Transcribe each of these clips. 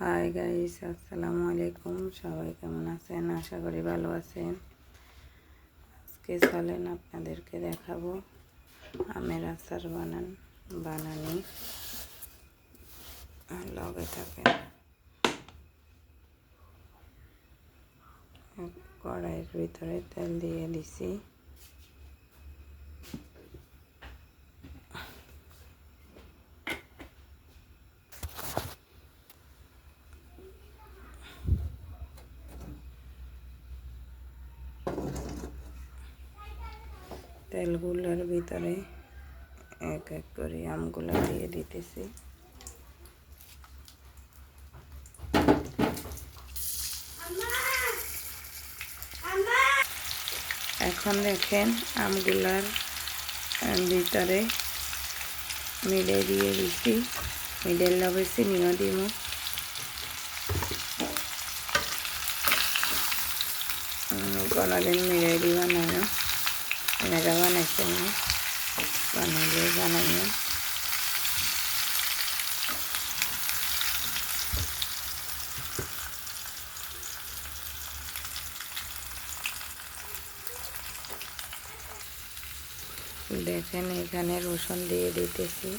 Hi guys, আসসালামু আলাইকুম। সবাই কেমন আছেন? আশা করি ভালো আছেন। আজকে চলেন আপনাদেরকে দেখাবো আমের আচার বানানি। লগে থাকে কড়াইয়ের ভিতরে তেল দিয়ে দিছি। তেলগুলোর ভিতরে এক এক করে আমগুলো দিয়ে দিতেছি। এখন দেখেন আমগুলার ভিতরে মিলে দিয়ে দিচ্ছি। মিডের লগে চিনিও দিব। কোনোদিন মিলে দি বানানো, এনারা বানাইছেন না, বানাইলে বানাইবেন। দেখেন এখানে রসুন দিয়ে দিতেছি।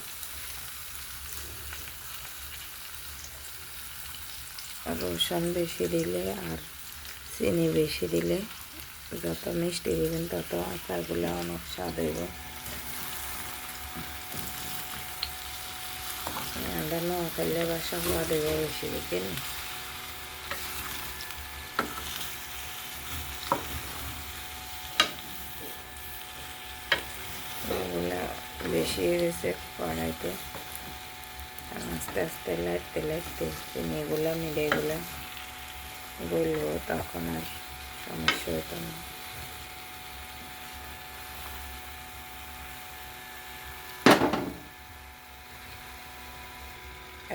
রসুন বেশি দিলে আর চিনি বেশি দিলে যত মিষ্টি দিবেন তত আচারগুলো অনেক স্বাদ হইব। আমরা নোয়াখালীর বাসা স্বাদ হইব বেশি দিন। এগুলা বেশি হয়ে গেছে কড়াইতে। আস্তে আস্তে লাইতে লাইতে চিনিগুলা মিঠেগুলা গলবো, তখন আর সমস্যা হতো না।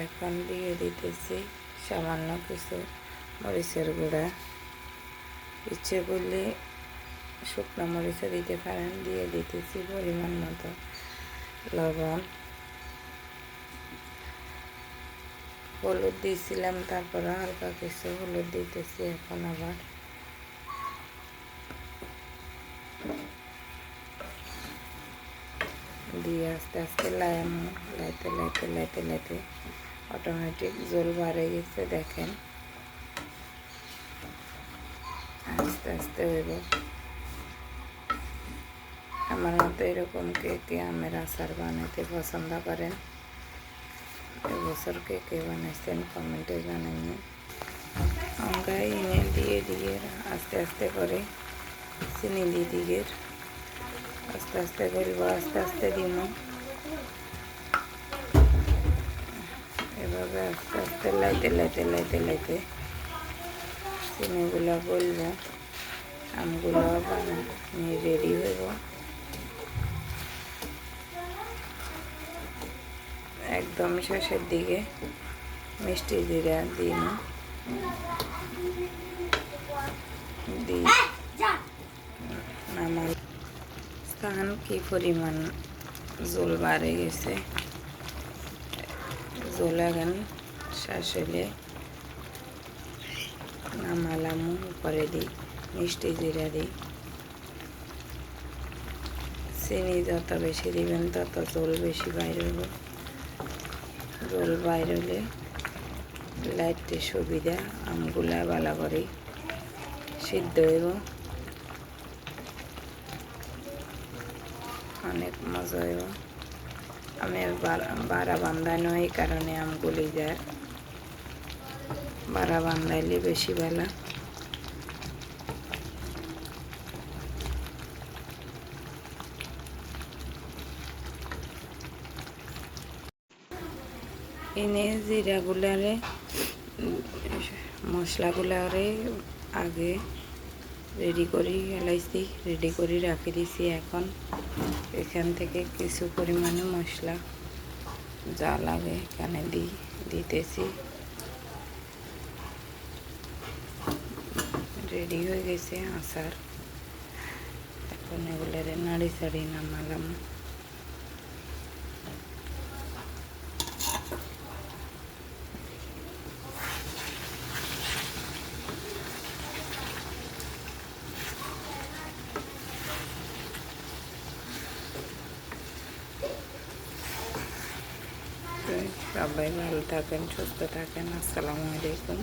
এখন দিয়ে দিতেছি সামান্য কিছু মরিচের গুঁড়া। ইচ্ছে করলে শুকনো মরিচও দিতে পারেন। দিয়ে দিতেছি পরিমাণ মতো লবণ। হলুদ দিয়েছিলাম, তারপরে হালকা কিছু হলুদ দিতেছি। এখন আবার দিয়ে আস্তে আস্তে লাইতে লাইতে লাইতে লাইতে অটোমেটিক জল বাড়ে গেছে। দেখেন আস্তে আস্তে হইব। আমার মতো এরকম কে কে আমের আচার বানাইতে পছন্দ করেন? এবছর কে কে বানাইছেন কমেন্টে জানাইবেন। আমরা এনে দিয়ে দিয়ে আস্তে আস্তে করে চিনি দিয়ে আস্তে আস্তে করব, আস্তে আস্তে দিব। এভাবে আস্তে আস্তে লাইতে লাইতে লাইতে লাইতে চিনিগুলো গলব, আমগুলো বানানি রেডি হইব। একদম শেষের দিকে মিষ্টি জিরা দিন নামাল। স্থান কি পরিমাণ জল বাড়ে গেছে। জল এখন শেষ হলে নামালাম। উপরে দিই মিষ্টি জিরা দিই। চিনি যত বেশি দিবেন তত জল বেশি বাইর হইব। জল বাইর হলে লাইটে সুবিধা, আমগুলা ভালো করে সিদ্ধ হইব। অনেক মজা হইব। আমের বাড়া বান্ধানো, এই কারণে আমগুলি যায়। বাড়া বান্ধাইলে বেশি ভালো। এনে জিরাগুলারে মশলাগুলারে আগে রেডি করে এলাইছি, রেডি করে রাখি দিছি। এখন এখান থেকে কিছু পরিমাণে মশলা যা লাগে এখানে দিতেছি। রেডি হয়ে গেছে আচার। এখন এগুলোরে নাড়ি চাড়ি নামালাম। সবাই ভালো থাকেন, সুস্থ থাকেন। আসসালামু আলাইকুম।